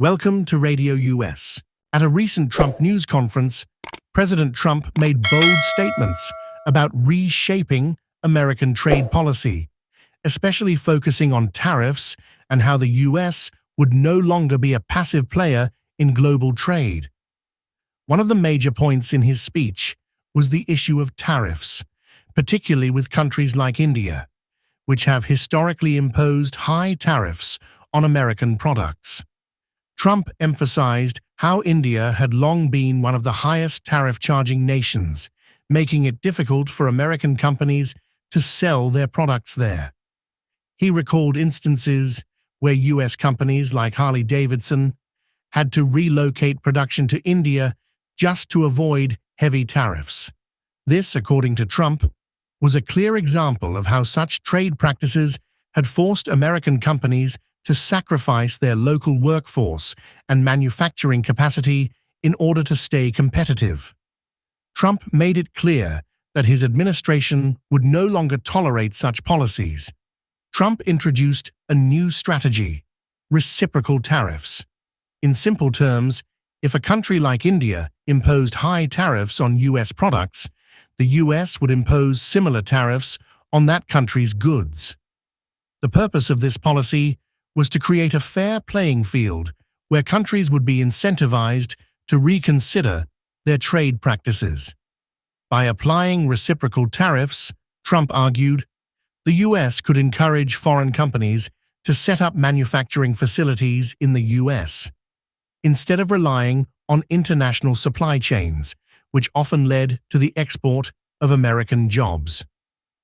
Welcome to Radio US. At a recent Trump news conference, President Trump made bold statements about reshaping American trade policy, especially focusing on tariffs and how the US would no longer be a passive player in global trade. One of the major points in his speech was the issue of tariffs, particularly with countries like India, which have historically imposed high tariffs on American products. Trump emphasized how India had long been one of the highest tariff-charging nations, making it difficult for American companies to sell their products there. He recalled instances where U.S. companies like Harley-Davidson had to relocate production to India just to avoid heavy tariffs. This, according to Trump, was a clear example of how such trade practices had forced American companies to sacrifice their local workforce and manufacturing capacity in order to stay competitive. Trump made it clear that his administration would no longer tolerate such policies. Trump introduced a new strategy: reciprocal tariffs. In simple terms, if a country like India imposed high tariffs on U.S. products, the U.S. would impose similar tariffs on that country's goods. The purpose of this policy was to create a fair playing field where countries would be incentivized to reconsider their trade practices. By applying reciprocal tariffs, Trump argued, the U.S. could encourage foreign companies to set up manufacturing facilities in the U.S., instead of relying on international supply chains, which often led to the export of American jobs.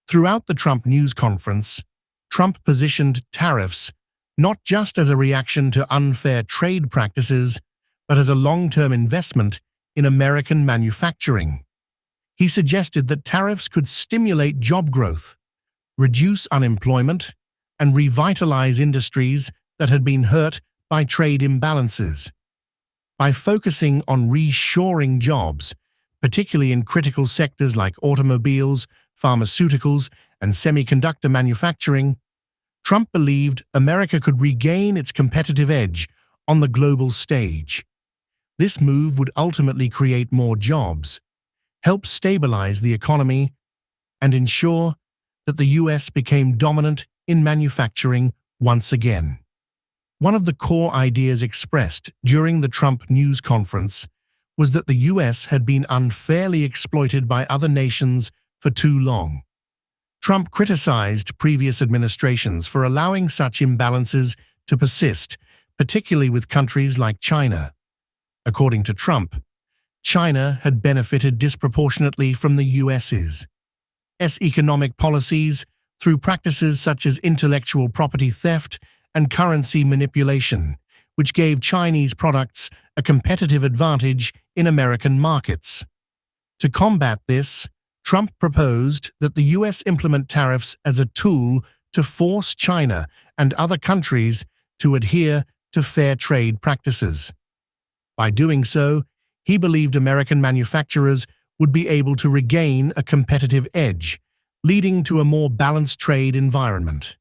Throughout the Trump news conference, Trump positioned tariffs not just as a reaction to unfair trade practices, but as a long-term investment in American manufacturing. He suggested that tariffs could stimulate job growth, reduce unemployment, and revitalize industries that had been hurt by trade imbalances. By focusing on reshoring jobs, particularly in critical sectors like automobiles, pharmaceuticals, and semiconductor manufacturing, Trump believed America could regain its competitive edge on the global stage. This move would ultimately create more jobs, help stabilize the economy, and ensure that the U.S. became dominant in manufacturing once again. One of the core ideas expressed during the Trump news conference was that the U.S. had been unfairly exploited by other nations for too long. Trump criticized previous administrations for allowing such imbalances to persist, particularly with countries like China. According to Trump, China had benefited disproportionately from the U.S.'s economic policies through practices such as intellectual property theft and currency manipulation, which gave Chinese products a competitive advantage in American markets. To combat this, Trump proposed that the U.S. implement tariffs as a tool to force China and other countries to adhere to fair trade practices. By doing so, he believed American manufacturers would be able to regain a competitive edge, leading to a more balanced trade environment.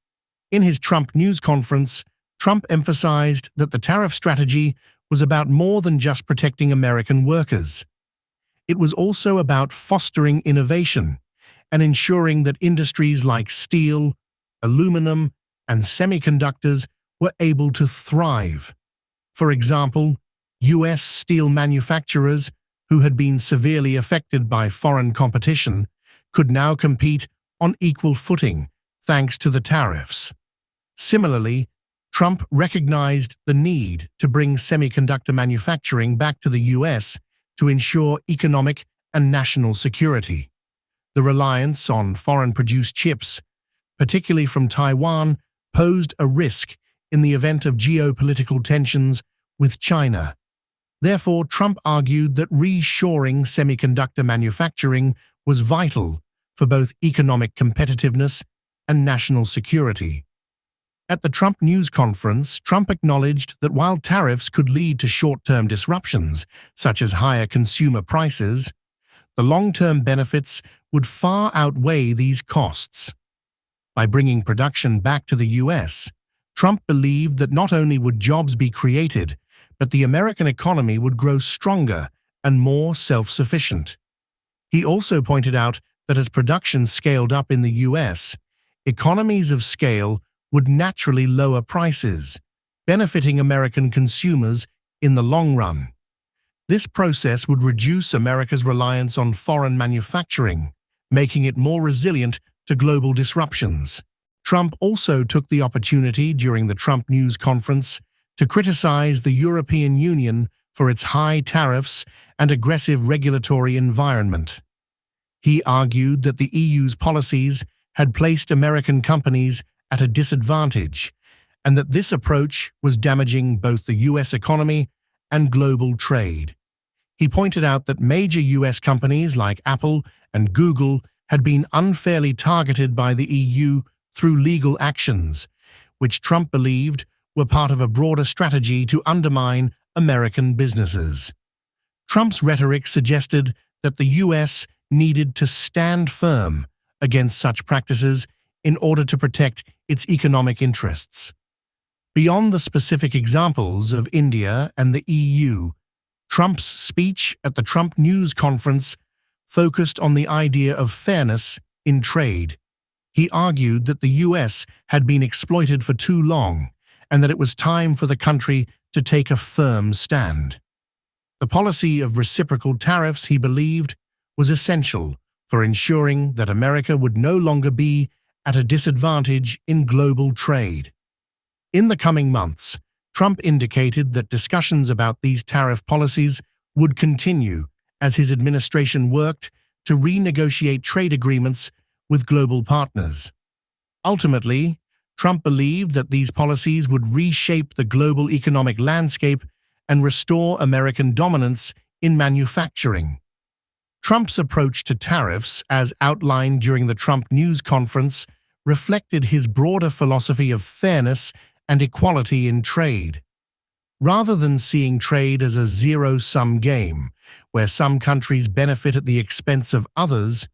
In his Trump news conference, Trump emphasized that the tariff strategy was about more than just protecting American workers. It was also about fostering innovation and ensuring that industries like steel, aluminum, and semiconductors were able to thrive. For example, U.S. steel manufacturers, who had been severely affected by foreign competition, could now compete on equal footing thanks to the tariffs. Similarly, Trump recognized the need to bring semiconductor manufacturing back to the U.S. to ensure economic and national security. The reliance on foreign-produced chips, particularly from Taiwan, posed a risk in the event of geopolitical tensions with China. Therefore, Trump argued that reshoring semiconductor manufacturing was vital for both economic competitiveness and national security. At the Trump news conference, Trump acknowledged that while tariffs could lead to short-term disruptions, such as higher consumer prices, the long-term benefits would far outweigh these costs. By bringing production back to the U.S., Trump believed that not only would jobs be created, that the American economy would grow stronger and more self-sufficient. He also pointed out that as production scaled up in the US, economies of scale would naturally lower prices, benefiting American consumers in the long run. This process would reduce America's reliance on foreign manufacturing, making it more resilient to global disruptions. Trump also took the opportunity during the Trump News Conference to criticize the European Union for its high tariffs and aggressive regulatory environment. He argued that the EU's policies had placed American companies at a disadvantage, and that this approach was damaging both the US economy and global trade. He pointed out that major US companies like Apple and Google had been unfairly targeted by the EU through legal actions, which Trump believed were part of a broader strategy to undermine American businesses. Trump's rhetoric suggested that the US needed to stand firm against such practices in order to protect its economic interests. Beyond the specific examples of India and the EU, Trump's speech at the Trump News Conference focused on the idea of fairness in trade. He argued that the US had been exploited for too long and that it was time for the country to take a firm stand. The policy of reciprocal tariffs, he believed, was essential for ensuring that America would no longer be at a disadvantage in global trade. In the coming months, Trump indicated that discussions about these tariff policies would continue as his administration worked to renegotiate trade agreements with global partners. Ultimately, Trump believed that these policies would reshape the global economic landscape and restore American dominance in manufacturing. Trump's approach to tariffs, as outlined during the Trump News Conference, reflected his broader philosophy of fairness and equality in trade. Rather than seeing trade as a zero-sum game, where some countries benefit at the expense of others,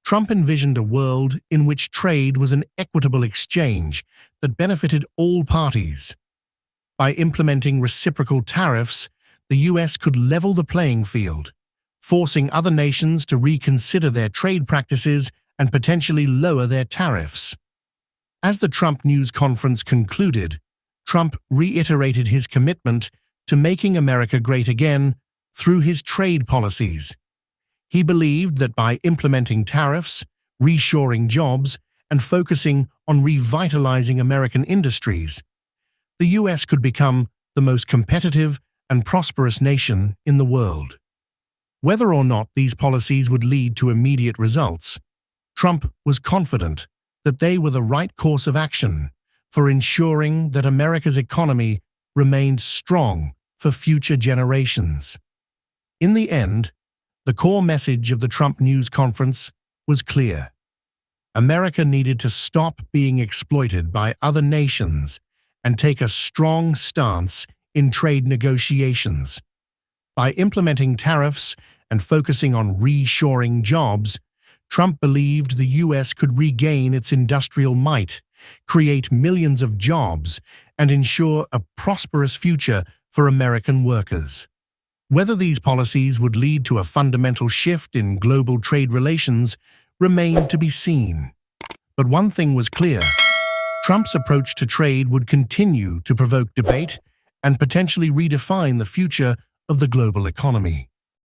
Trump envisioned a world in which trade was an equitable exchange that benefited all parties. By implementing reciprocal tariffs, the US could level the playing field, forcing other nations to reconsider their trade practices and potentially lower their tariffs. As the Trump News Conference concluded, Trump reiterated his commitment to making America great again through his trade policies. He believed that by implementing tariffs, reshoring jobs, and focusing on revitalizing American industries, the US could become the most competitive and prosperous nation in the world. Whether or not these policies would lead to immediate results, Trump was confident that they were the right course of action for ensuring that America's economy remained strong for future generations. In the end, the core message of the Trump News Conference was clear. America needed to stop being exploited by other nations and take a strong stance in trade negotiations. By implementing tariffs and focusing on reshoring jobs, Trump believed the US could regain its industrial might, create millions of jobs, and ensure a prosperous future for American workers. Whether these policies would lead to a fundamental shift in global trade relations remained to be seen. But one thing was clear: Trump's approach to trade would continue to provoke debate and potentially redefine the future of the global economy.